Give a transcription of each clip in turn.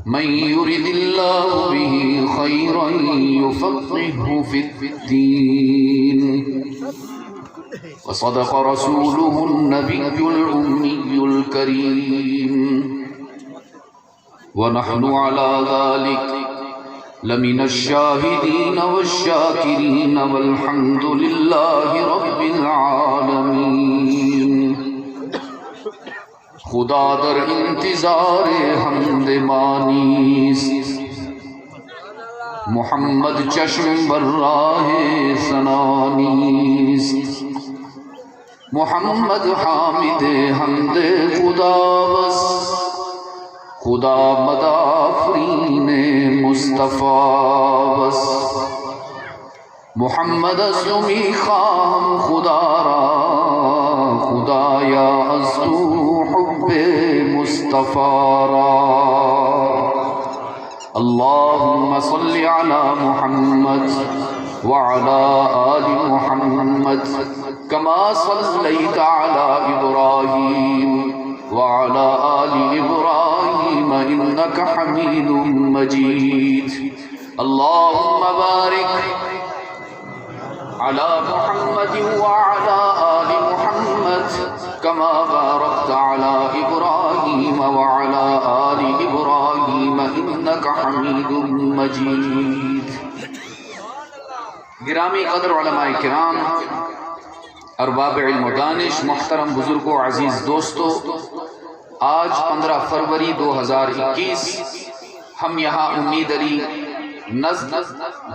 من يرد الله به خيرا يفقهه في الدين وصدق رسوله النبي الأمي الكريم ونحن على ذلك لمن الشاهدين والشاكرين والحمد لله رب العالمين. خدا در انتظار حمد مانیست، محمد چشم بر راہ ثنانیست. محمد حامد حمد خدا بس، خدا مدافرین مصطفیٰ بس. محمد اسمی خام خدا را، خدایا از تو حب مصطفیٰ را. اللهم صل على محمد وعلى آل محمد كما صليت على إبراهيم وعلى آل إبراهيم إنك حميد مجيد. اللهم بارك على محمد وعلى آل محمد كما باركت على إبراهيم وعلى آل إبراهيم إنك حميد مجيد. گرامی قدر علماء کرام، ارباب علم و دانش، محترم بزرگوں، عزیز دوستو، آج 15 فروری 2021 ہم یہاں امید علی نزد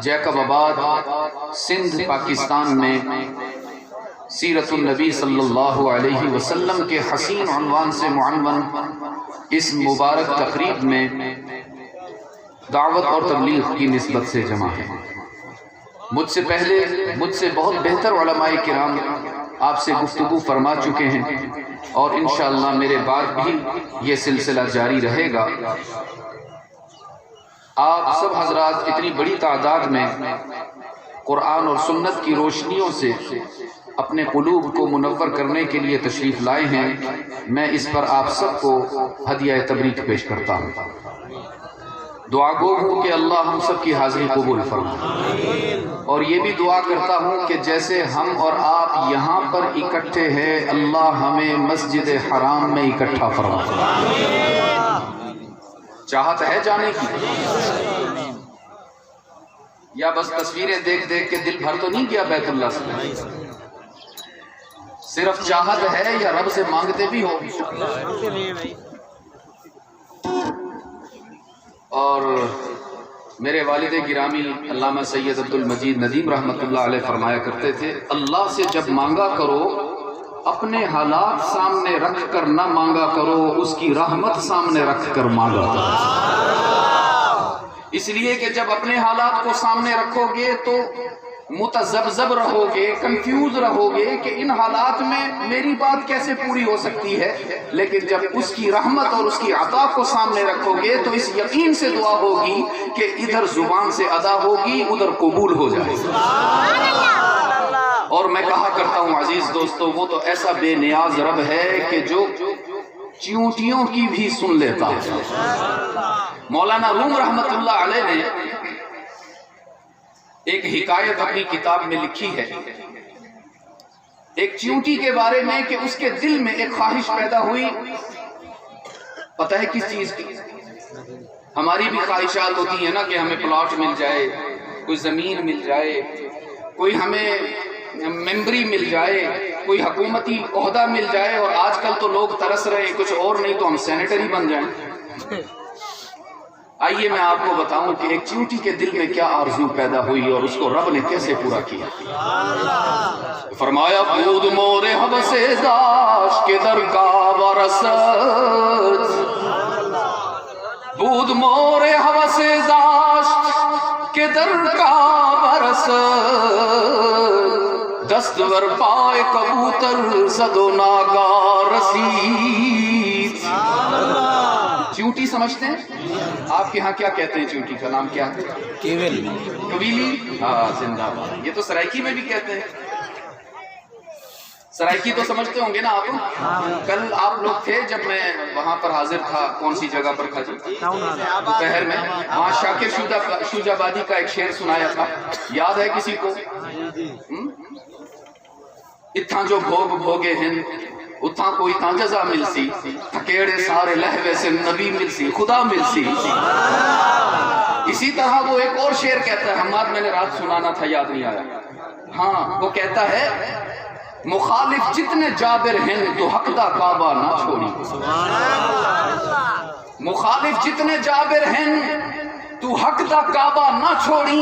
جیکب آباد سندھ پاکستان میں سیرت النبی صلی اللہ علیہ وسلم کے حسین عنوان سے معنون اس مبارک تقریب میں دعوت اور تبلیغ کی نسبت سے جمع ہیں. مجھ سے پہلے مجھ سے بہت بہتر علماء کرام آپ سے گفتگو فرما چکے ہیں اور انشاءاللہ میرے بعد بھی یہ سلسلہ جاری رہے گا. آپ سب حضرات اتنی بڑی تعداد میں قرآن اور سنت کی روشنیوں سے اپنے قلوب کو منور کرنے کے لیے تشریف لائے ہیں. میں اس پر آپ سب کو ہدیہ تبریک پیش کرتا ہوں. دعا گو ہوں کہ اللہ ہم سب کی حاضری قبول فرمائے، اور یہ بھی دعا کرتا ہوں کہ جیسے ہم اور آپ یہاں پر اکٹھے ہیں، اللہ ہمیں مسجد حرام میں اکٹھا فرمائے. چاہت ہے جانے کی، یا بس تصویریں دیکھ دیکھ کے دل بھر تو نہیں کیا بیت اللہ سے؟ صرف چاہت ہے یا رب سے مانگتے بھی ہو؟ اور میرے والد گرامی علامہ سید عبد المجید ندیم رحمۃ اللہ علیہ فرمایا کرتے تھے، اللہ سے جب مانگا کرو اپنے حالات سامنے رکھ کر نہ مانگا کرو، اس کی رحمت سامنے رکھ کر مانگا کرو. اس لیے کہ جب اپنے حالات کو سامنے رکھو گے تو متذبذب رہو گے، کنفیوز رہو گے کہ ان حالات میں میری بات کیسے پوری ہو سکتی ہے. لیکن جب اس کی رحمت اور اس کی عطا کو سامنے رکھو گے تو اس یقین سے دعا ہوگی کہ ادھر زبان سے ادا ہوگی، ادھر قبول ہو جائے گی. اور میں کہا کرتا ہوں عزیز دوستو، وہ تو ایسا بے نیاز رب ہے کہ جو چیونٹیوں کی بھی سن لیتا ہے. مولانا روم رحمت اللہ علیہ نے ایک حکایت اپنی کتاب میں لکھی ہے ایک چیونٹی کے بارے میں کہ اس کے دل میں ایک خواہش پیدا ہوئی. پتہ ہے کس چیز کی؟ ہماری بھی خواہشات ہوتی ہیں نا کہ ہمیں پلاٹ مل جائے، کوئی زمین مل جائے، کوئی ہمیں ممبری مل جائے، کوئی حکومتی عہدہ مل جائے. اور آج کل تو لوگ ترس رہے ہیں کچھ اور نہیں تو ہم سینیٹر ہی بن جائیں. آئیے میں آپ کو بتاؤں کہ ایک چیونٹی کے دل میں کیا آرزو پیدا ہوئی اور اس کو رب نے کیسے پورا کیا. فرمایا بود مور حبس داش کے در کا برست، بود مور حبس داش کے در کا برست، دست بر پائے کبوتر زد و ناگار رسید. چیونٹی سمجھتے ہیں آپ کے ہاں؟ کیا کہتے ہیں چیونٹی کا نام کیا ہے؟ قبیلی. ہاں زندہ باد. یہ تو سرائکی میں بھی کہتے ہیں. سرائکی تو سمجھتے ہوں گے نا آپ؟ کل آپ لوگ تھے جب میں وہاں پر حاضر تھا، کون سی جگہ پر تھا جی؟ دوپہر میں وہاں شاکر شوجابادی کا ایک شعر سنایا تھا، یاد ہے کسی کو؟ اتھاں جو بھوگ بھوگے ہیں اتھاں کوئی تاں جزا مل سی، تھکیڑے سارے لہوے سے نبی مل سی، خدا مل سی۔ اسی طرح وہ ایک اور شعر کہتا ہے، ہمارا میں نے رات سنانا تھا، یاد نہیں آیا۔ ہاں وہ کہتا ہے مخالف جتنے جابر ہیں تو حق دا کعبہ نہ چھوڑی، مخالف جتنے جابر ہیں تو حق دا کعبہ نہ چھوڑی،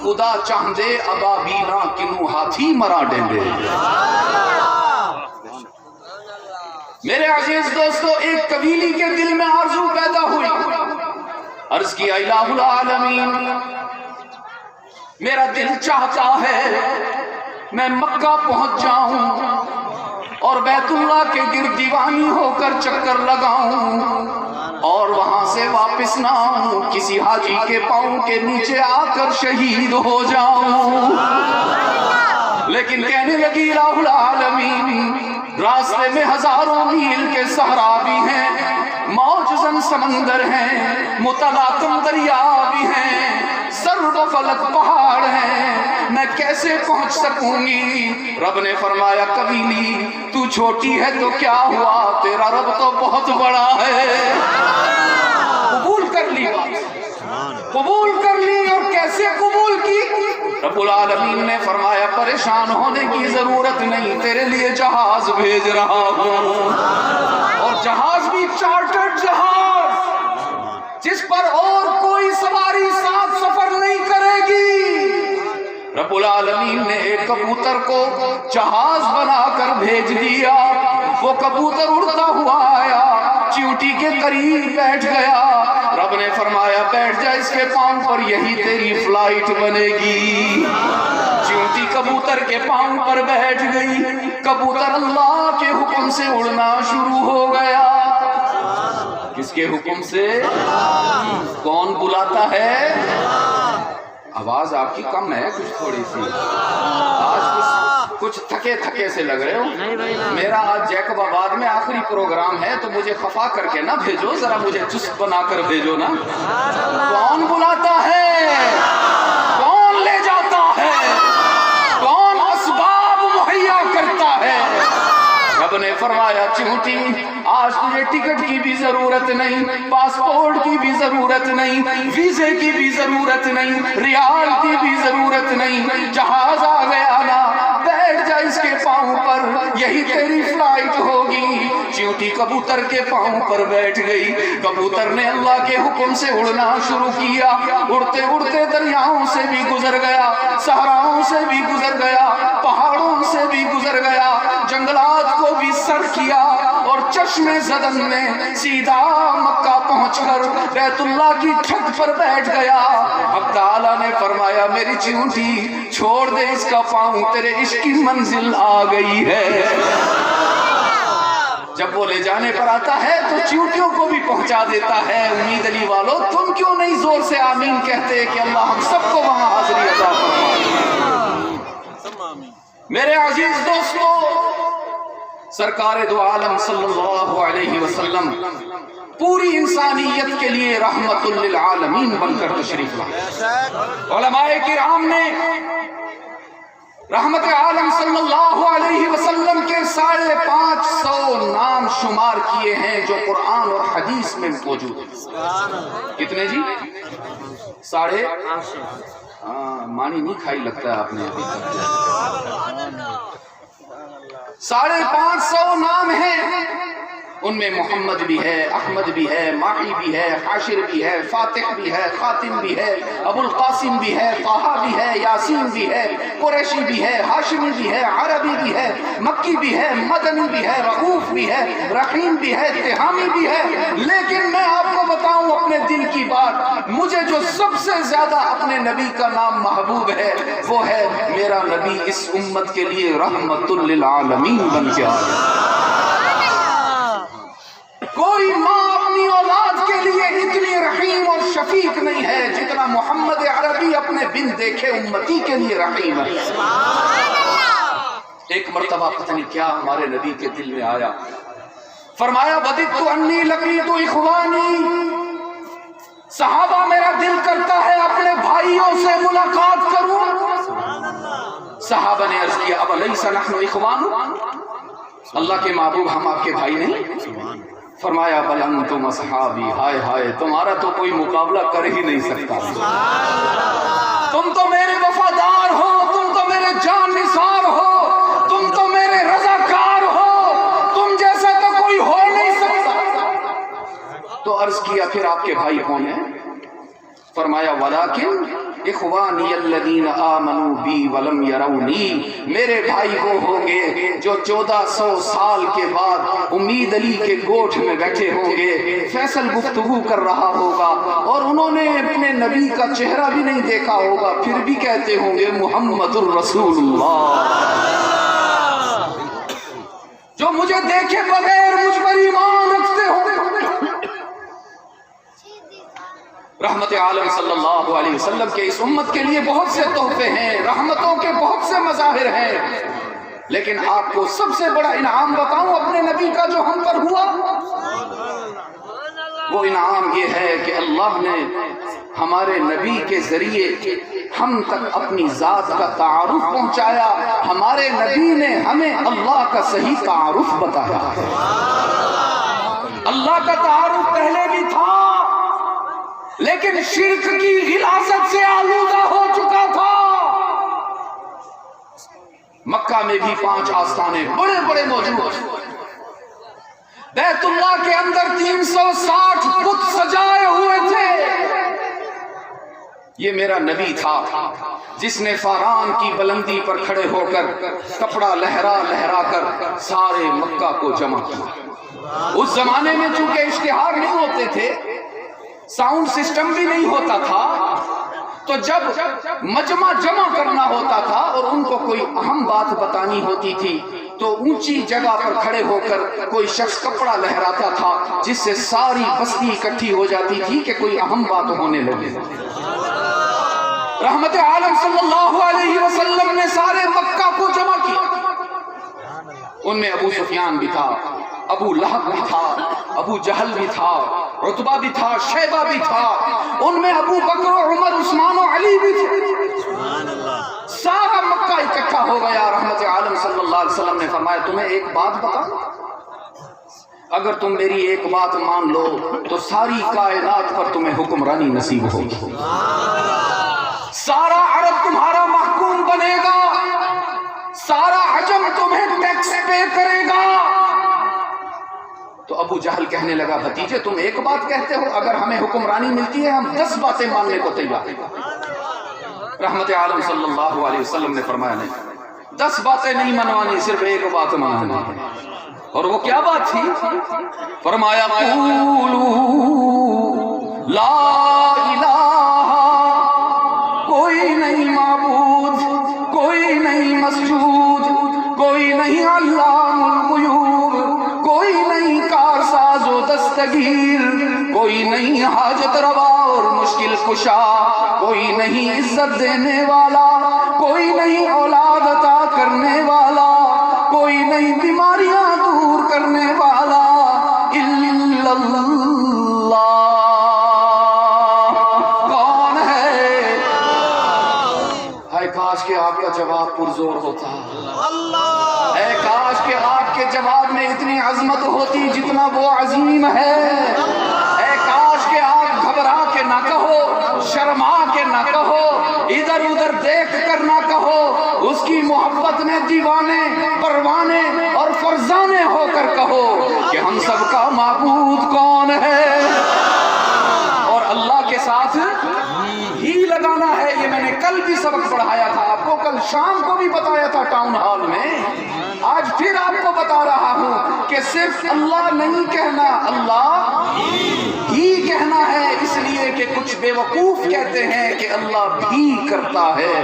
خدا چاہندے ابابیلاں کنوں ہاتھی مرا ڈیندے۔ میرے عزیز دوستو، ایک قبیلی کے دل میں آرزو پیدا ہوئی، عرض کیا الہ العالمین میرا دل چاہتا ہے میں مکہ پہنچ جاؤں اور بیت اللہ کے گرد دیوانی ہو کر چکر لگاؤں اور وہاں سے واپس نہ آؤں، کسی حاجی کے پاؤں کے نیچے آ کر شہید ہو جاؤں۔ لیکن کہنے لگی الہ العالمین راستے میں ہزاروں میل کے صحرا بھی ہیں، موج زن سمندر ہیں، متلاطم دریا بھی ہیں، سرد و فلک پہاڑ ہیں، میں کیسے پہنچ سکوں گی؟ رب نے فرمایا قبیلی تو چھوٹی ہے تو کیا ہوا، تیرا رب تو بہت بڑا ہے۔ قبول کر لی بات، قبول کر لی، اور کیسے قبول کی؟ رب العالمین نے فرمایا پریشان ہونے کی ضرورت نہیں، تیرے لیے جہاز بھیج رہا ہوں، اور جہاز بھی چارٹرڈ جہاز جس پر اور کوئی سواری ساتھ سفر نہیں کرے گی۔ رب العالمین نے ایک کبوتر کو جہاز بنا کر بھیج دیا، وہ کبوتر اڑتا ہوا آیا، چیونٹی کے قریب بیٹھ گیا، رب نے فرمایا بیٹھ جا اس کے پاؤں پر، یہی تیری فلائٹ بنے گی۔ چیونٹی کبوتر کے پاؤں پر بیٹھ گئی، کبوتر اللہ کے حکم سے اڑنا شروع ہو گیا۔ کس کے حکم سے؟ کون بلاتا ہے؟ آواز آپ کی کم ہے کچھ تھوڑی سی، آج کچھ تھکے تھکے سے لگ رہے ہو۔ میرا آج جیکب آباد میں آخری پروگرام ہے تو مجھے خفا کر کے نہ بھیجو، ذرا مجھے چست بنا کر بھیجو نا۔ کون بلاتا ہے؟ کون لے جاتا ہے؟ کون اسباب مہیا کرتا ہے؟ رب نے فرمایا چونٹی آج تجھے ٹکٹ کی بھی ضرورت نہیں، پاسپورٹ کی بھی ضرورت نہیں، ویزے کی بھی ضرورت نہیں، ریال کی بھی ضرورت نہیں، جہاز آ گیا نا، بیٹھ جا اس کے پاؤں پر، یہی تیری فلائٹ ہوگی۔ چیونٹی کبوتر کے پاؤں پر بیٹھ گئی، کبوتر نے اللہ کے حکم سے اڑنا شروع کیا، اڑتے اڑتے دریاؤں سے بھی گزر گیا، صحراؤں سے بھی گزر گیا، پہاڑوں سے بھی گزر گیا، جنگلات کو بھی سر کیا، اور چشمے زدن میں سیدھا مکہ پہنچ کر بیت اللہ کی چھت پر بیٹھ گیا۔ اب تعالیٰ نے فرمایا میری چیونٹی چھوڑ دے اس کا پاؤں، تیرے عشق کی منزل آ گئی ہے۔ جب وہ لے جانے پر آتا ہے تو چیونٹیوں کو بھی پہنچا دیتا ہے۔ امید علی والو تم کیوں نہیں زور سے آمین کہتے کہ اللہ ہم سب کو وہاں حاضری عطا فرمائے۔ میرے عزیز دوستو، سرکار دو عالم صلی اللہ علیہ وسلم پوری انسانیت کے لیے رحمت للعالمین بن کر تشریف لائے۔ علماء کرام نے رحمت عالم صلی اللہ علیہ وسلم کے 550 نام شمار کیے ہیں جو قرآن اور حدیث میں موجود ہیں۔ کتنے جی؟ 550؟ مانی نہیں کھائی لگتا ہے آپ نے ابھی تک۔ 550 نام ہیں، ان میں محمد بھی ہے، احمد بھی ہے، ماہی بھی ہے، حاشر بھی ہے، فاتح بھی ہے، خاتم بھی ہے، ابو القاسم بھی ہے، طہ بھی ہے، یاسین بھی ہے، قریشی بھی ہے، ہاشمی بھی ہے، عربی بھی ہے، مکی بھی ہے، مدنی بھی ہے، رؤوف بھی ہے، رحیم بھی ہے، تہامی بھی ہے۔ لیکن میں آپ کو بتاؤں اپنے دل کی بات، مجھے جو سب سے زیادہ اپنے نبی کا نام محبوب ہے وہ ہے میرا نبی اس امت کے لیے رحمت للعالمین بن کے آیا۔ کوئی ماں اپنی اولاد کے لیے اتنی رحیم اور شفیق نہیں ہے جتنا محمد عربی اپنے بن دیکھے امتی کے لیے رحیم ہے۔ ایک مرتبہ پتہ نہیں کیا ہمارے نبی کے دل میں آیا، فرمایا وَدِدْتُ أَنِّي لَقِيتُ إِخْوَانِي، صحابہ میرا دل کرتا ہے اپنے بھائیوں سے ملاقات کروں۔ صحابہ نے عرض کیا أَوَلَيْسَ نَحْنُ إِخْوَانُ، اللہ کے محبوب ہم آپ کے بھائی نہیں؟ فرمایا بل انتم اصحابی، ہائے ہائے تمہارا تو کوئی مقابلہ کر ہی نہیں سکتا، تم تو میرے وفادار ہو، تم تو میرے جان نثار ہو، تم تو میرے رضاکار ہو، تم جیسا تو کوئی ہو نہیں سکتا۔ تو عرض کیا پھر آپ کے بھائی کون ہیں؟ فرمایا ولیکن اخوانی الذین آمنوا بی ولم یرونی، میرے بھائی وہ ہوں گے جو 1400 سال کے بعد امید علی کے گوٹھ میں بیٹھے ہوں گے، فیصل گفتگو کر رہا ہوگا اور انہوں نے اپنے نبی کا چہرہ بھی نہیں دیکھا ہوگا، پھر بھی کہتے ہوں گے محمد الرسول اللہ، جو مجھے دیکھے بغیر مجھ پر ایمان رکھتے ہوں۔ رحمت عالم صلی اللہ علیہ وسلم کے اس امت کے لیے بہت سے تحفے ہیں، رحمتوں کے بہت سے مظاہر ہیں، لیکن آپ کو سب سے بڑا انعام بتاؤں اپنے نبی کا جو ہم پر ہوا، وہ انعام یہ ہے کہ اللہ نے ہمارے نبی کے ذریعے ہم تک اپنی ذات کا تعارف پہنچایا، ہمارے نبی نے ہمیں اللہ کا صحیح تعارف بتایا۔ اللہ کا تعارف پہلے بھی تھا لیکن شرک کی غلاظت سے آلودہ ہو چکا تھا۔ مکہ میں بھی 5 آستانے بڑے بڑے موجود، بیت اللہ کے اندر 360 بت سجائے ہوئے تھے۔ یہ میرا نبی تھا جس نے فاران کی بلندی پر کھڑے ہو کر کپڑا لہرا لہرا کر سارے مکہ کو جمع کیا۔ اس زمانے میں چونکہ اشتہار نہیں ہوتے تھے، ساؤنڈ سسٹم بھی نہیں ہوتا تھا، تو جب مجمع جمع کرنا ہوتا تھا اور ان کو کوئی اہم بات بتانی ہوتی تھی تو اونچی جگہ پر کھڑے ہو کر کوئی شخص کپڑا لہراتا تھا جس سے ساری بستی اکٹھی ہو جاتی تھی کہ کوئی اہم بات ہونے لگے۔ رحمت عالم صلی اللہ علیہ وسلم نے سارے مکہ کو جمع کیا۔ ان میں ابو سفیان بھی تھا، ابو لہب بھی تھا، ابو جہل بھی تھا، عتبہ بھی تھا، شیبہ بھی تھا، ان میں ابو بکر و عمر عثمان و علی بھی تھے۔ سارا مکہ اکٹھا ہو گیا۔ رحمت عالم صلی اللہ علیہ وسلم نے فرمایا تمہیں ایک بات بتاؤں، اگر تم میری ایک بات مان لو تو ساری کائنات پر تمہیں حکمرانی نصیب ہوگی، سارا عرب تمہارا محکوم بنے گا، سارا عجم تمہیں ٹیکس پے کرے گا۔ تو ابو جہل کہنے لگا بھتیجے تم ایک بات کہتے ہو، اگر ہمیں حکمرانی ملتی ہے ہم 10 باتیں ماننے کو تیار ہیں۔ رحمت عالم صلی اللہ علیہ وسلم نے فرمایا نہیں، 10 باتیں نہیں منوانی، صرف ایک بات منوانی ہے۔ اور وہ کیا بات تھی؟ فرمایا قولوا لا الہ، کوئی نہیں معبود، کوئی نہیں مسجود، کوئی نہیں علام الغیوب، کوئی نہیں کارساز و دستگیر، کوئی نہیں حاجت روا اور مشکل کشا، کوئی نہیں عزت دینے والا، کوئی نہیں اولاد عطا کرنے والا، کوئی نہیں بیماریاں دور کرنے والا، الا اللہ۔ کون ہے؟ ہائے کاش کہ آپ کا جواب پرزور ہوتا، اے کاش کہ آپ کے جواب میں اتنی عظمت ہوتی جتنا وہ عظیم ہے، اے کاش کہ آپ گھبرا کے نہ کہو، شرما کے نہ کہو، ادھر ادھر دیکھ کر نہ کہو، اس کی محبت میں دیوانے پروانے اور فرزانے ہو کر کہو کہ ہم سب کا معبود کون ہے، اور اللہ کے ساتھ ہی لگانا ہے۔ یہ میں نے کل بھی سبق پڑھایا تھا آپ کو، کل شام کو بھی بتایا تھا ٹاؤن ہال میں، آج پھر آپ کو بتا رہا ہوں کہ صرف اللہ نہیں کہنا، اللہ ہی کہنا ہے، اس لیے کہ کچھ بے وقوف کہتے ہیں کہ اللہ بھی کرتا ہے،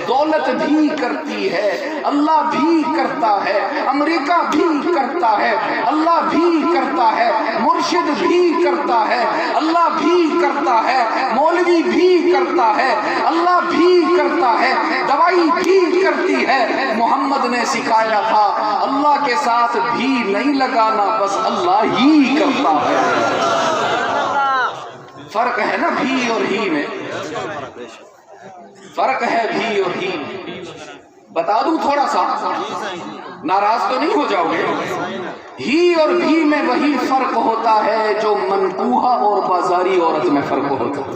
دولت بھی کرتی ہے، اللہ بھی کرتا ہے، امریکہ بھی کرتا ہے، اللہ بھی کرتا ہے، مرشد بھی کرتا ہے، اللہ بھی کرتا ہے، مولوی بھی کرتا ہے، اللہ بھی کرتا ہے، دوائی بھی کرتی ہے۔ محمد نے سکھایا تھا اللہ کے ساتھ بھی نہیں لگانا، بس اللہ ہی کرتا ہے۔ فرق ہے نا بھی اور ہی میں، فرق ہے بھی اور ہی میں۔ بتا دوں تھوڑا سا، ناراض تو نہیں ہو جاؤ گے؟ ہی اور بھی میں وہی فرق ہوتا ہے جو منقوحہ اور بازاری عورت میں فرق ہوتا ہے۔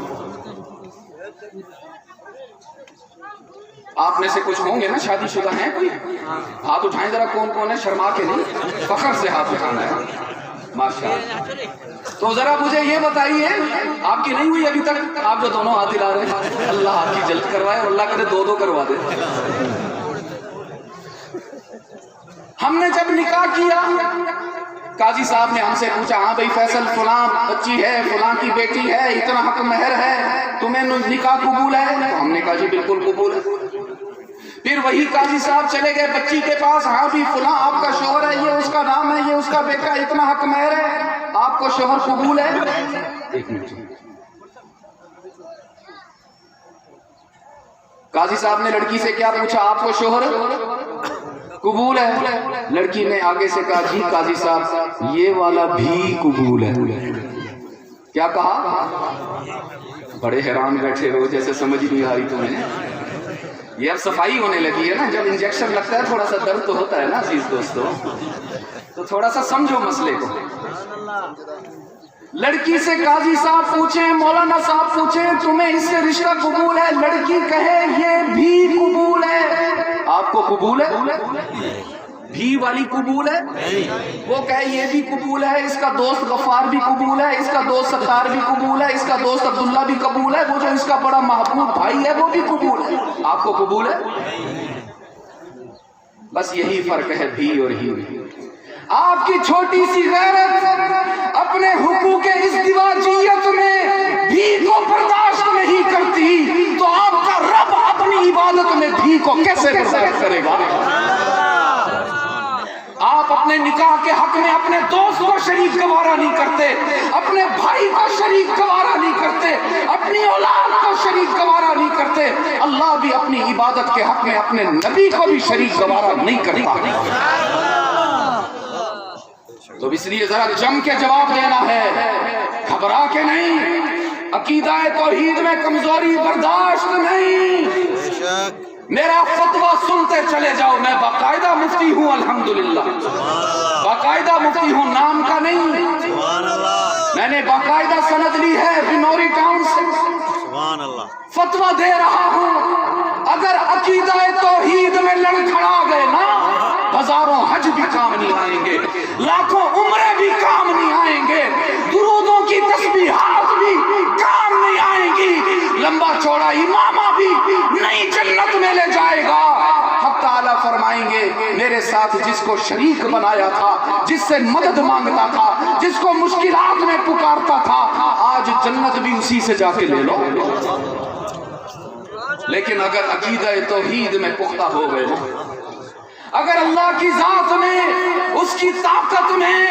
آپ میں سے کچھ ہوں گے نا شادی شدہ ہیں، کوئی ہاتھ اٹھائیں ذرا، کون کون ہے؟ شرما کے نہیں، فخر سے ہاتھ اٹھانا ہے، ماشاءاللہ۔ تو ذرا مجھے یہ بتائیے، آپ کی نہیں ہوئی ابھی تک؟ آپ جو دونوں ہاتھ ہلا رہے ہیں، اللہ آپ کی جلد کروائے اور اللہ کرے دو کروا دے۔ ہم نے جب نکاح کیا، قاضی صاحب نے ہم سے پوچھا، ہاں بھائی فیصل فلاں بچی ہے، فلاں کی بیٹی ہے، اتنا حق مہر ہے، تمہیں نکاح قبول ہے؟ ہم نے کہا جی بالکل قبول ہے۔ پھر وہی قاضی صاحب چلے گئے بچی کے پاس، ہاں بھی فلاں آپ کا شوہر ہے، یہ اس کا نام ہے، یہ اس کا بیٹا، اتنا حق مہر ہے، آپ کو شوہر قبول ہے؟ ایک منٹ، قاضی صاحب نے لڑکی سے کیا پوچھا؟ آپ کو شوہر قبول ہے؟ لڑکی نے آگے سے کہا جی قاضی صاحب یہ والا بھی قبول ہے۔ کیا کہا؟ بڑے حیران بیٹھے ہو، جیسے سمجھ نہیں آ رہی تمہیں۔ یہ اب صفائی ہونے لگی ہے نا، جب انجیکشن لگتا ہے تھوڑا سا درد تو ہوتا ہے نا عزیز دوستو، تو تھوڑا سا سمجھو مسئلے کو۔ لڑکی سے قاضی صاحب پوچھیں، مولانا صاحب پوچھیں تمہیں اس سے رشتہ قبول ہے؟ لڑکی کہے یہ بھی قبول ہے۔ آپ کو قبول ہے؟ بھی والی قبول ہے؟ وہ کہے یہ بھی قبول ہے، اس کا دوست غفار بھی قبول ہے، اس کا دوست ستار بھی قبول ہے، اس کا دوست عبداللہ بھی قبول ہے، وہ جو اس کا بڑا محبوب بھائی ہے وہ بھی قبول ہے۔ آپ کو قبول ہے؟ بس یہی فرق ہے بھی اور ہی میں۔ آپ کی چھوٹی سی غیرت اپنے حقوق ازدواجیت میں بھی کو برداشت نہیں کرتی، تو آپ کا رب اپنی عبادت میں بھی کو کیسے برداشت کرے گا؟ آپ اپنے نکاح کے حق میں اپنے دوست کو شریک گوارا نہیں کرتے، اپنے بھائی کو شریک گوارا نہیں کرتے، اپنی اولاد کو شریک گوارا نہیں کرتے، اللہ بھی اپنی عبادت کے حق میں اپنے نبی کو بھی شریک گوارا نہیں کرتا۔ تو اس لیے ذرا جم کے جواب دینا ہے، گھبرا کے نہیں۔ عقیدہ توحید میں کمزوری برداشت نہیں۔ میرا فتویٰ سنتے چلے جاؤ، میں باقاعدہ مفتی ہوں الحمدللہ، باقاعدہ مفتی ہوں، نام کا نہیں، میں نے باقاعدہ سند لی ہے بنوری ٹاؤن سے، فتویٰ دے رہا ہوں۔ اگر عقیدہ توحید میں لڑکھڑا گئے نا، ہزاروں حج بھی کام نہیں آئیں گے، لاکھوں عمرے بھی کام نہیں آئیں گے، درودوں کی تسبیحات بھی کام نہیں آئیں گی، لمبا چوڑا امامہ بھی نہیں جنت میں لے جائے گا۔ حق تعالیٰ فرمائیں گے میرے ساتھ جس کو شریک بنایا تھا، جس سے مدد مانگتا تھا، جس کو مشکلات میں پکارتا تھا، آج جنت بھی اسی سے جا کے لے لو۔ لیکن اگر عقیدہ توحید میں پختہ ہو گئے، اگر اللہ کی ذات میں، اس کی طاقت میں،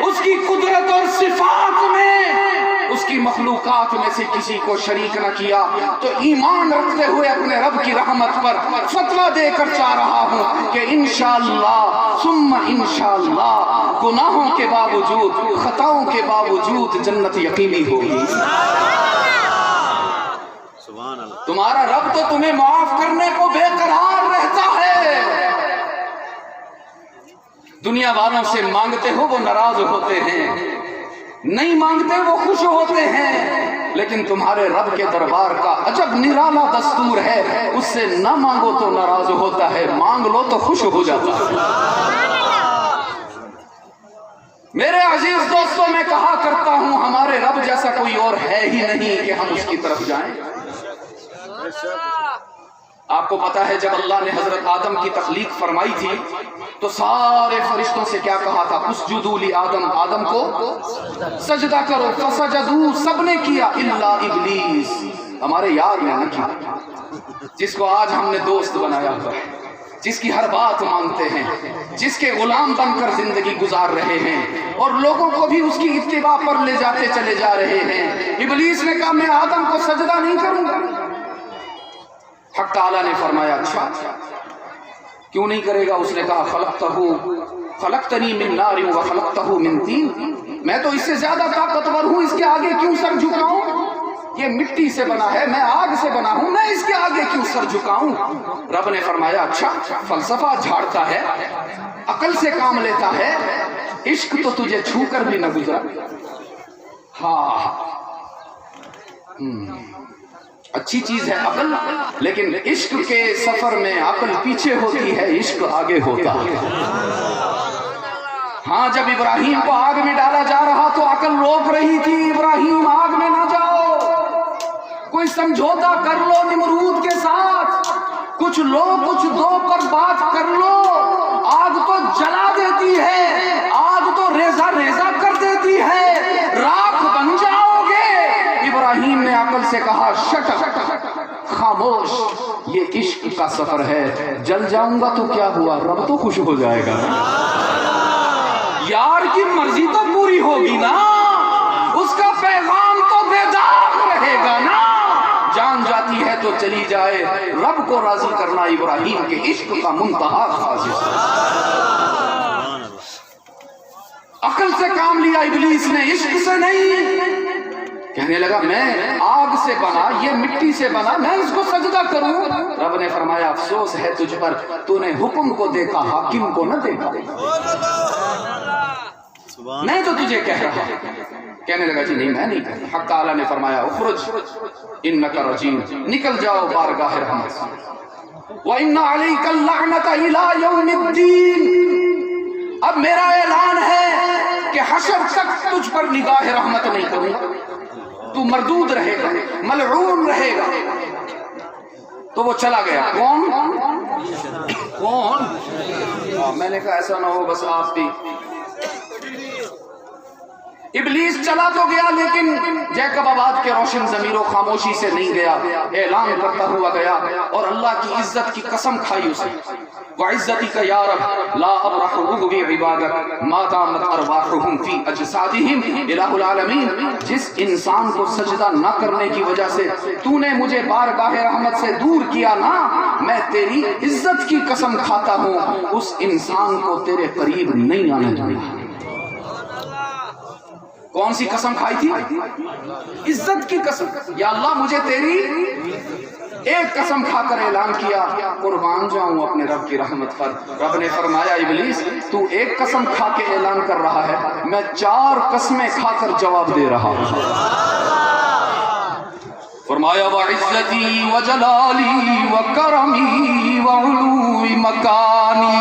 اس کی قدرت اور صفات میں، اس کی مخلوقات میں سے کسی کو شریک نہ کیا، تو ایمان رکھتے ہوئے اپنے رب کی رحمت پر فتویٰ دے کر چاہ رہا ہوں کہ انشاءاللہ ثم انشاءاللہ گناہوں کے باوجود، خطاؤں کے باوجود جنت یقینی ہوگی۔ تمہارا رب تو تمہیں معاف کرنے کو بے قرار رہتا ہے۔ دنیا والوں سے مانگتے ہو وہ ناراض ہوتے ہیں، نہیں مانگتے وہ خوش ہوتے ہیں، لیکن تمہارے رب کے دربار کا عجب نرالا دستور ہے، اس سے نہ مانگو تو ناراض ہوتا ہے، مانگ لو تو خوش ہو جاتا ہے۔ میرے عزیز دوستوں، میں کہا کرتا ہوں ہمارے رب جیسا کوئی اور ہے ہی نہیں کہ ہم اس کی طرف جائیں۔ آپ کو پتا ہے جب اللہ نے حضرت آدم کی تخلیق فرمائی تھی تو سارے فرشتوں سے کیا کہا تھا؟ اسجدوا لآدم، آدم کو سجدہ کرو، فسجدوا، سب نے کیا الا ابلیس، ہمارے یار نے نہ کیا، جس کو آج ہم نے دوست بنایا ہوا ہے۔ جس کی ہر بات مانتے ہیں، جس کے غلام بن کر زندگی گزار رہے ہیں اور لوگوں کو بھی اس کی اتباع پر لے جاتے چلے جا رہے ہیں۔ ابلیس نے کہا میں آدم کو سجدہ نہیں کروں گا۔ حق تعالیٰ نے فرمایا اچھا کیوں نہیں کرے گا؟ اس نے کہا خلقتنی من نار وخلقتہ من طین، میں تو اس سے زیادہ طاقتور ہوں، اس کے آگے کیوں سر جھکاؤں؟ یہ مٹی سے بنا ہے، میں آگ سے بنا ہوں، میں اس کے آگے کیوں سر جھکاؤں؟ رب نے فرمایا اچھا فلسفہ جھاڑتا ہے، عقل سے کام لیتا ہے، عشق تو تجھے چھو کر بھی نہ گزرا۔ ہاں اچھی چیز ہے عقل، لیکن عشق کے سفر میں عقل پیچھے ہوتی ہے، عشق آگے ہوتا ہے۔ ہاں جب ابراہیم کو آگ میں ڈالا جا رہا تو عقل روک رہی تھی ابراہیم آگ میں نہ جاؤ، کوئی سمجھوتا کر لو نمرود کے ساتھ، کچھ لو کچھ دو پر بات کر لو، آگ تو جلا دیتی ہے، آگ تو ریزہ ریزہ کر دیتی ہے، راکھ بن جاؤ گے۔ ابراہیم نے عقل سے کہا شٹ خاموش، یہ عشق کا سفر ہے، جل جاؤں گا تو کیا ہوا، رب تو خوش ہو جائے گا، یار کی مرضی تو پوری ہوگی نا، اس کا پیغام تو بے داغ رہے گا نا، جان جاتی ہے تو چلی جائے، رب کو راضی کرنا ابراہیم کے عشق کا منتہا خاصیت۔ عقل سے کام لیا ابلیس نے، عشق سے نہیں۔ کہنے لگا میں آگ سے بنا، یہ مٹی سے بنا، میں اس کو سجدہ کروں؟ رب نے فرمایا افسوس ہے تجھ پر، تو نے حکم کو دیکھا حاکم کو نہ دیکھا، میں تو تجھے کہہ رہا ہوں۔ کہنے لگا جی نہیں میں نہیں کہہ رہا۔ حق تعالیٰ نے فرمایا اخرج انک رجیم، نکل جاؤ بارگاہ رحمت سے، وَإِنَّ عَلَيْكَ اللَّعْنَةَ إِلَىٰ يَوْمِ الدِّينِ، اب میرا اعلان ہے کہ حشر تک تجھ پر نگاہ رحمت نہیں کروں، تو مردود رہے گا، ملعون رہے گا۔ تو وہ چلا گیا۔ کون؟ میں نے کہا ایسا نہ ہو بس آپ بھی۔ ابلیس چلا تو گیا لیکن جیکب آباد کے روشن ضمیر و خاموشی سے نہیں گیا، اعلان کرتا ہوا گیا اور اللہ کی عزت کی قسم کھائی اسے، وعزتک یا رب لا ابرح اغوی عبادک ما دامت ارواحہم فی اجسادہم۔ الہ العالمین، جس انسان کو سجدہ نہ کرنے کی وجہ سے تو نے مجھے بارگاہ رحمت سے دور کیا نا، میں تیری عزت کی قسم کھاتا ہوں اس انسان کو تیرے قریب نہیں آنے دوں گا۔ کون سی قسم کھائی تھی؟ عزت کی قسم۔ یا اللہ مجھے تیری ایک قسم کھا کر اعلان کیا قربان جاؤں اپنے رب کی رحمت پر۔ رب نے فرمایا ابلیس تو ایک قسم کھا کے اعلان کر رہا ہے، میں 4 قسمیں کھا کر جواب دے رہا ہوں۔ فرمایا وعزتی وجلالی وکرمی وعلو مکانی،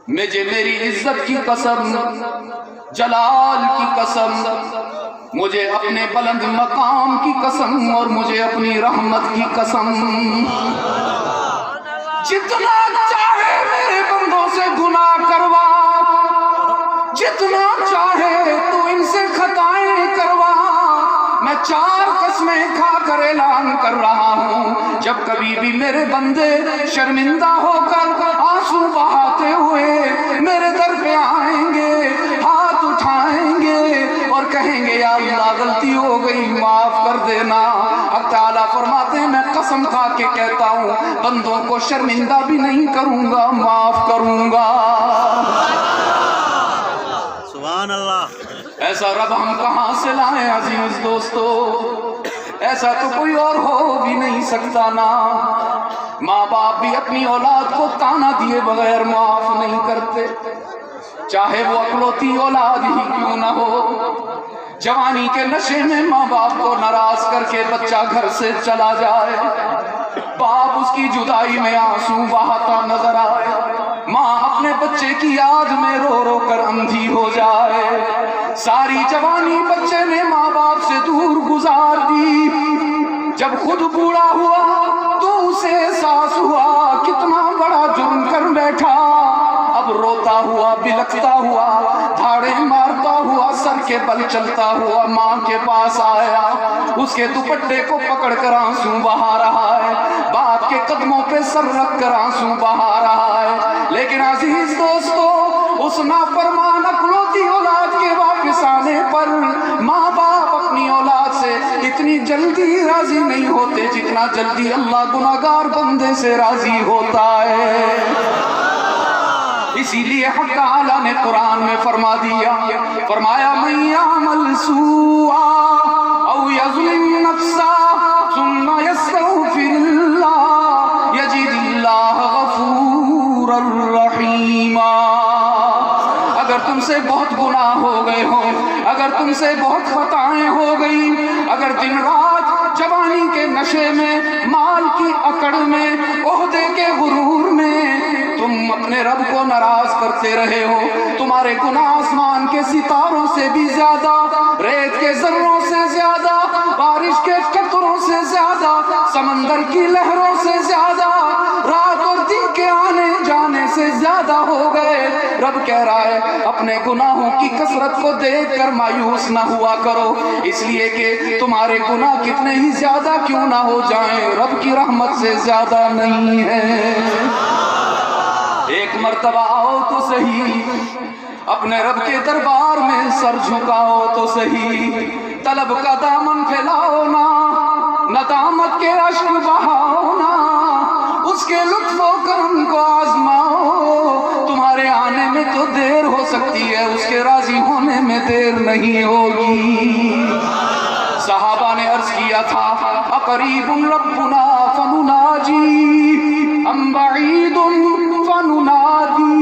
مجھے میری عزت کی قسم، جلال کی قسم، مجھے اپنے بلند مقام کی قسم اور مجھے اپنی رحمت کی قسم، جتنا چاہے میرے بندوں سے گناہ کروا، جتنا چاہے تو ان سے خطائیں کروا، میں 4 قسمیں کھا کر اعلان کر رہا ہوں، جب کبھی بھی میرے بندے شرمندہ ہو کر آنسو بہاتے ہوئے میرے در پہ آئیں گے، ہاتھ اٹھائیں گے اور کہیں گے یا اللہ غلطی ہو گئی معاف کر دینا، حق تعالیٰ فرماتے ہیں میں قسم کھا کے کہتا ہوں بندوں کو شرمندہ بھی نہیں کروں گا، معاف کروں گا۔ سبحان اللہ۔ ایسا رب ہم کہاں سے لائیں عزیز دوستو، ایسا تو کوئی اور ہو بھی نہیں سکتا نا۔ ماں باپ بھی اپنی اولاد کو تانا دیے بغیر معاف نہیں کرتے، چاہے وہ اکلوتی اولاد ہی کیوں نہ ہو۔ جوانی کے نشے میں ماں باپ کو ناراض کر کے بچہ گھر سے چلا جائے، باپ اس کی جدائی میں آنسو بہاتا نظر آئے، ماں اپنے بچے کی یاد میں رو رو کر اندھی ہو جائے، ساری جوانی بچے نے ماں باپ سے دور گزار دی، جب خود بوڑھا ہوا تو اسے احساس ہوا کتنا بڑا جرم کر بیٹھا، اب روتا ہوا بلکتا ہوا دھاڑے مارتا ہوا سر کے بل چلتا ہوا ماں کے پاس آیا، اس کے دوپٹے کو پکڑ کر آنسو بہا رہا ہے، باپ کے قدموں پہ سر رکھ کر آنسو بہا رہا ہے۔ لیکن عزیز دوستو، اس نافرمان اکلوتی اولاد کے واپس آنے پر ماں باپ اپنی اولاد سے اتنی جلدی راضی نہیں ہوتے جتنا جلدی اللہ گناہگار بندے سے راضی ہوتا ہے۔ اسی لیے حق تعالیٰ نے قرآن میں فرما دیا، فرمایا من یعمل سوءا او یظلم نفسا ثم یستغفر اللہ یجد اللہ غفورا رحیما۔ اگر تم سے بہت گناہ ہو گئے ہوں، اگر تم سے بہت خطائیں ہو گئی، اگر دن رات جوانی کے نشے میں، مال کی اکڑ میں، عہدے کے غرور میں تم اپنے رب کو ناراض کرتے رہے ہو، تمہارے گناہ آسمان کے ستاروں سے بھی زیادہ، ریت کے ذروں سے زیادہ، بارش کے قطروں سے زیادہ، سمندر کی لہروں سے زیادہ، رات اور دن کے آنے جانے سے زیادہ ہو گئے۔ رب کہہ رہا ہے اپنے گناہوں کی کثرت کو دیکھ کر مایوس نہ ہوا کرو، اس لیے کہ تمہارے گناہ کتنے ہی زیادہ کیوں نہ ہو جائیں، رب کی رحمت سے زیادہ نہیں ہے۔ ایک مرتبہ آؤ تو صحیح، اپنے رب کے دربار میں سر جھکاؤ تو صحیح، طلب کا دامن پھیلاؤ نا، ندامت کے اشک بہاؤ نا، اس کے لطف و کرم کو آزماؤ۔ تمہارے آنے میں تو دیر ہو سکتی ہے، اس کے راضی ہونے میں دیر نہیں ہوگی۔ صحابہ نے عرض کیا تھا اقریب ربنا فنناجی ام بعید فننادی،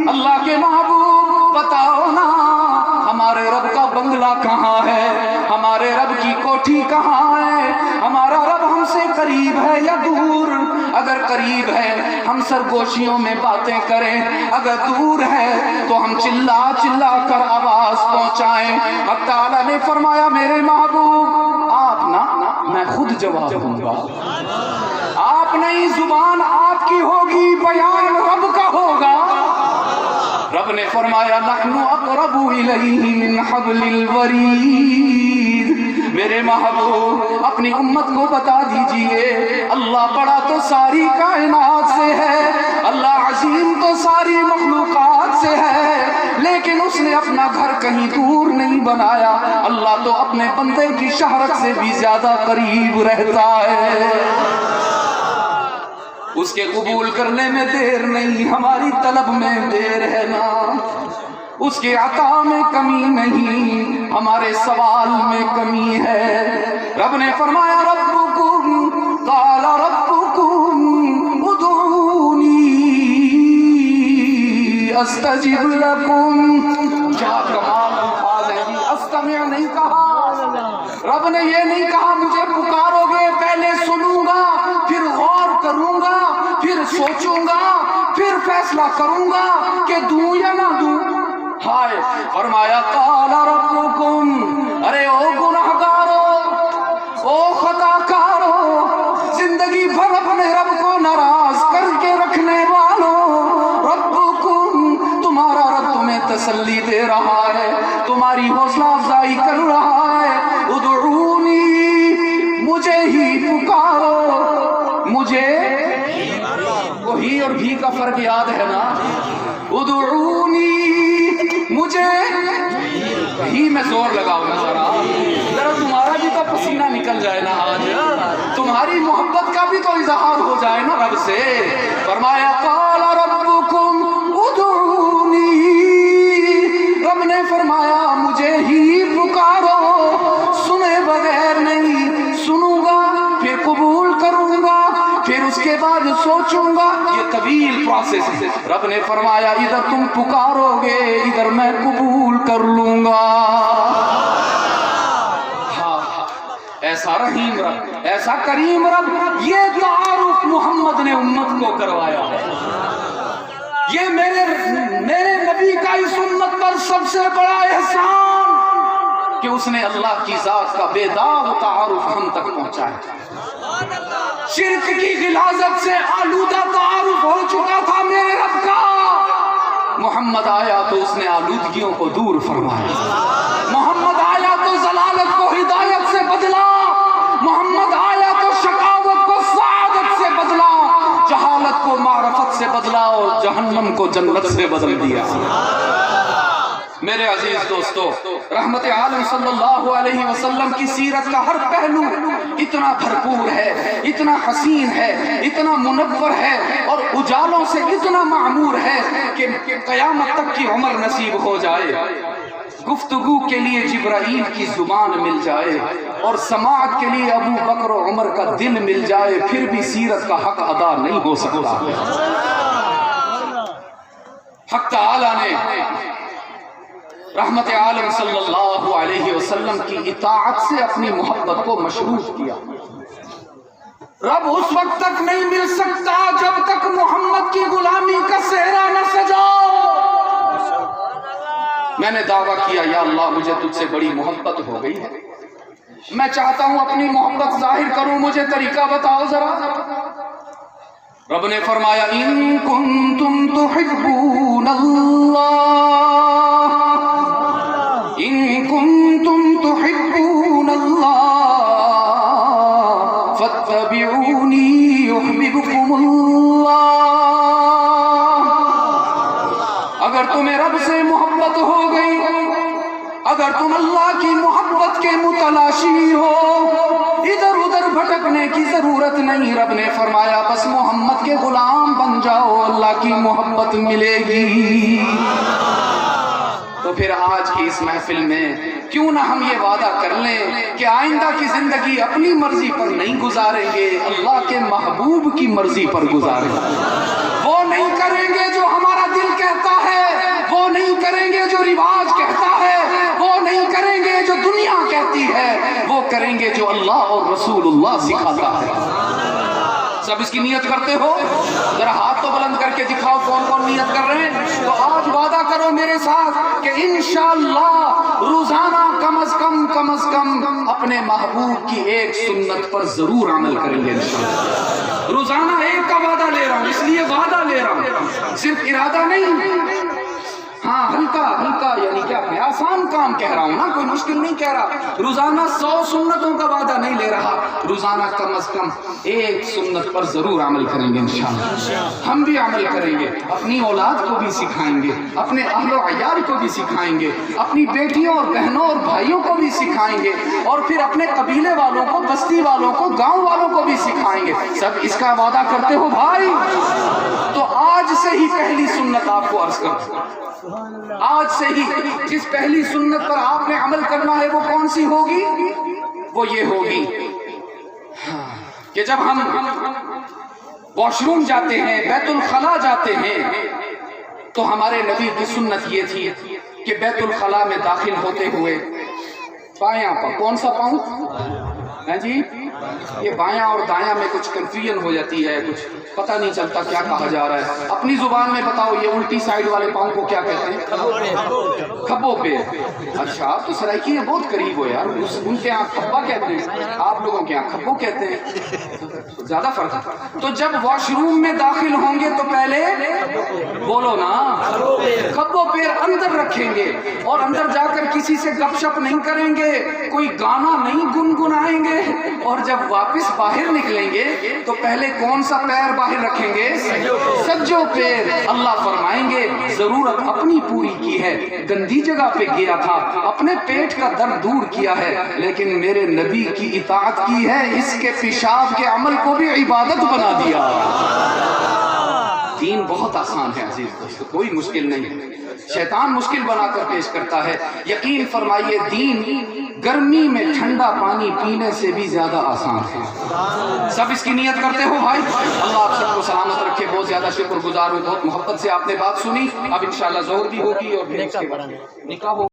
اللہ کے محبوب بتاؤ نا ہمارے رب کا بنگلہ کہاں ہے، ہمارے رب کی کوٹھی کہاں ہے، ہمارا رب ہم سے قریب ہے یا دور؟ اگر قریب ہے ہم سرگوشیوں میں باتیں کریں، اگر دور ہے تو ہم چلا چلا کر آواز پہنچائیں۔ حق تعالیٰ نے فرمایا میرے محبوب آپ نہ، میں خود جواب دوں گا، آپ نہیں، زبان آپ کی ہوگی، بیان رب کا ہوگا۔ رب نے فرمایا نحن اقرب الیہ من حبل الورید، میرے محبوب اپنی امت کو بتا دیجئے اللہ بڑا تو ساری کائنات سے ہے، اللہ عظیم تو ساری مخلوقات سے ہے، لیکن اس نے اپنا گھر کہیں دور نہیں بنایا، اللہ تو اپنے بندے کی شہرت سے بھی زیادہ قریب رہتا ہے۔ اس کے قبول کرنے میں دیر نہیں، ہماری طلب میں دیر ہے نا، اس کے عطا میں کمی نہیں، ہمارے سوال میں کمی ہے۔ رب نے فرمایا ربکم قال ربکم ادعونی استجب لکم، کیا کمال الفاظ ہے، استمع نہیں کہا، رب نے یہ نہیں کہا مجھے پکارو گے پہلے سنوں گا پھر غور کروں گا پھر سوچوں گا پھر فیصلہ کروں گا کہ دوں یا نہ دوں۔ ہائے، فرمایا قال ربکم، ارے او گناہگارو، او خطا کارو، زندگی بھر اپنے رب کو ناراض کر کے رکھنے والوں، ربکم، تمہارا رب تمہیں تسلی دے رہا ہے، تمہاری حوصلہ افزائی کر رہا ہے، ادعونی، مجھے ہی پکارو، مجھے، وہ ہی اور بھی کا فرق یاد ہے نا، ادعونی، مجھے ہی میں زور لگاؤ نا، ذرا تمہارا بھی تو پسینہ نکل جائے نا آج، تمہاری محبت کا بھی تو اظہار ہو جائے نا رب سے۔ فرمایا قال ربکم ادعونی، رب نے فرمایا مجھے ہی پکارو، سنے بغیر نہیں، سنوں گا پھر قبول کروں گا پھر اس کے بعد سوچوں گا، یہ طویل پروسیس ہے۔ رب نے فرمایا ادھر تم پکارو گے ادھر میں قبول کر لوں گا۔ ہاں، ایسا رحیم رب، ایسا کریم رب، یہ تعارف محمد نے امت کو کروایا ہے۔ یہ میرے نبی کا اس امت پر سب سے بڑا احسان کہ اس نے اللہ کی ذات کا بے داغ تعارف ہم تک پہنچایا۔ شرک کی غلاظت سے آلودہ تعارف ہو چکا تھا میرے رب کا، محمد آیا تو اس نے آلودگیوں کو دور فرمایا۔ محمد آیا تو ضلالت کو ہدایت سے بدلا، محمد آیا تو شقاوت کو سعادت سے بدلا، جہالت کو معرفت سے بدلا اور جہنم کو جنت سے بدل دیا۔ میرے عزیز دوستو، رحمت عالم صلی اللہ علیہ وسلم کی سیرت کا ہر پہلو اتنا بھرپور ہے، اتنا حسین ہے، اتنا منور ہے اور اجالوں سے اتنا معمور ہے کہ قیامت تک کی عمر نصیب ہو جائے، گفتگو کے لیے جبرائیل کی زبان مل جائے اور سماعت کے لیے ابو بکر و عمر کا دل مل جائے، پھر بھی سیرت کا حق ادا نہیں ہو سکتا۔ حق تعالی نے رحمت عالم صلی اللہ علیہ وسلم کی اطاعت سے اپنی محبت کو مشروط کیا۔ رب اس وقت تک نہیں مل سکتا جب تک محمد کی غلامی کا صحرا نہ سجا۔ میں نے دعویٰ کیا یا اللہ مجھے تجھ سے بڑی محبت ہو گئی ہے، میں چاہتا ہوں اپنی محبت ظاہر کروں، مجھے طریقہ بتاؤ ذرا۔ رب نے فرمایا ان کنتم تحبون اللہ، ان کنتم تحبون اللہ فاتبعونی یحببکم اللہ۔ اگر تمہیں رب سے محبت ہو گئی، اگر تم اللہ کی محبت کے متلاشی ہو، ادھر ادھر بھٹکنے کی ضرورت نہیں۔ رب نے فرمایا بس محمد کے غلام بن جاؤ، اللہ کی محبت ملے گی۔ تو پھر آج کی اس محفل میں کیوں نہ ہم یہ وعدہ کر لیں کہ آئندہ کی زندگی اپنی مرضی پر نہیں گزاریں گے، اللہ کے محبوب کی مرضی پر گزاریں گے۔ وہ نہیں کریں گے جو ہمارا دل کہتا ہے، وہ نہیں کریں گے جو رواج کہتا ہے، وہ نہیں کریں گے جو دنیا کہتی ہے، وہ کریں گے جو اللہ اور رسول اللہ سکھاتا ہے۔ سب اس کی نیت کرتے ہو؟ ذرا ہاتھ تو بلند کر کے دکھاؤ کون کون نیت کر رہے ہیں۔ تو آج وعدہ کرو میرے ساتھ کہ انشاءاللہ روزانہ کم از کم اپنے محبوب کی ایک سنت پر ضرور عمل کریں گے انشاءاللہ۔ روزانہ ایک کا وعدہ لے رہا ہوں، اس لیے وعدہ لے رہا ہوں، صرف ارادہ نہیں۔ ہاں ہلکا یعنی کیا ہے، آسان کام کہہ رہا ہوں نا، کوئی مشکل نہیں کہہ رہا۔ روزانہ 100 سنتوں کا وعدہ نہیں لے رہا، روزانہ کم از کم ایک سنت پر ضرور عمل کریں گے انشاءاللہ۔ ہم بھی عمل کریں گے، اپنی اولاد کو بھی سکھائیں گے، اپنے اہل و عیال کو بھی سکھائیں گے، اپنی بیٹیوں اور بہنوں اور بھائیوں کو بھی سکھائیں گے، اور پھر اپنے قبیلے والوں کو، بستی والوں کو، گاؤں والوں کو بھی سکھائیں گے۔ سب اس کا وعدہ کرتے ہو بھائی؟ تو آج سے ہی پہلی سنت آپ کو عرض کرتا ہوں، آج سے ہی جس پہلی سنت پر آپ نے عمل کرنا ہے وہ کون سی ہوگی؟ وہ یہ ہوگی کہ جب ہم واش روم جاتے ہیں، بیت الخلا جاتے ہیں، تو ہمارے نبی کی سنت یہ تھی کہ بیت الخلا میں داخل ہوتے ہوئے بایاں پاؤں، کون سا پاؤں ہے جی؟ یہ بایاں اور دایاں میں کچھ کنفیوژن ہو جاتی ہے، کچھ پتہ نہیں چلتا کیا کہا جا رہا ہے۔ اپنی زبان میں بتاؤ یہ الٹی سائیڈ والے پاؤں کو کیا کہتے ہیں؟ کھبوں پہ۔ اچھا آپ تو سرائکی ہیں، بہت قریب ہو یار، ان کے یہاں کھبا کہتے ہیں، آپ لوگوں کے یہاں کھبوں کہتے ہیں، زیادہ فرق ہے۔ تو جب واش روم میں داخل ہوں گے تو پہلے بولو نا، کھبوں پیر اندر رکھیں گے اور اندر جا کر کسی سے گپ شپ نہیں کریں گے، کوئی گانا نہیں گنگنائیں گے، اور جب واپس باہر نکلیں گے تو پہلے کون سا پیر باہر رکھیں گے؟ سجو پیر۔ اللہ فرمائیں گے ضرورت اپنی پوری کی ہے، گندی جگہ پہ گیا تھا، اپنے پیٹ کا درد دور کیا ہے، لیکن میرے نبی کی اطاعت کی ہے، اس کے پیشاب کے عمل کو بھی عبادت بنا دیا۔ دین بہت آسان ہے عزیز دوستو، کوئی مشکل نہیں ہے، شیطان مشکل بنا کر پیش کرتا ہے۔ یقین فرمائیے دین گرمی میں ٹھنڈا پانی پینے سے بھی زیادہ آسان ہے۔ سب اس کی نیت کرتے ہو بھائی؟ اللہ آپ سب کو سلامت رکھے۔ بہت زیادہ شکر گزار ہوں، بہت محبت سے آپ نے بات سنی۔ اب انشاءاللہ ظہر بھی ہوگی اور پھر اس کے بعد نکاح ہوگا۔